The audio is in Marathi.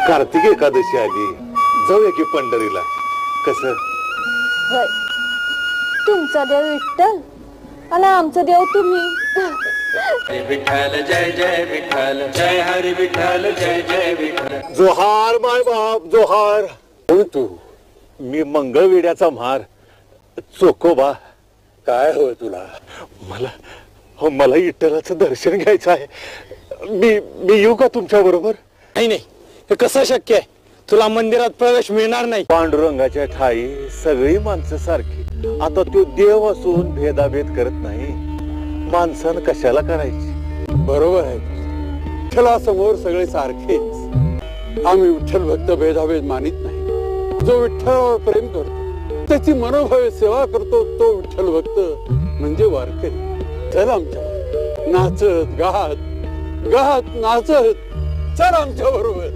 कार्तिक एकादशी आली, जाऊया की पंढरीला. कसं? होय, तुमचा देव विठ्ठल आणि आमचा देव तुम्ही. विठ्ठल जय जय विठ्ठल, जय हरी विठ्ठल, जय जय विठ्ठल. जोहार माय बाप जोहार. तू मी मंगळवेड्याचा म्हार चोकोबा. काय होय तुला? मला विठ्ठलाचं दर्शन घ्यायचं आहे. मी येऊ का तुमच्या बरोबर? नाही नाही, हे कसं शक्य आहे? तुला मंदिरात प्रवेश मिळणार नाही. पांडुरंगाच्या ठाई सगळी माणसं सारखी. आता तो देव असून भेदाभेद करत नाही. माणसानं कशाला करायची? बरोबर आहे. विठ्ठलासमोर सगळे सारखेच. आम्ही विठ्ठल भक्त भेदाभेद मानित नाही. जो विठ्ठलावर प्रेम करतो, त्याची मनोभावे सेवा करतो, तो विठ्ठल भक्त म्हणजे वारकरी. चल आमच्या नाचत गात गात नाचत चल आमच्या बरोबर.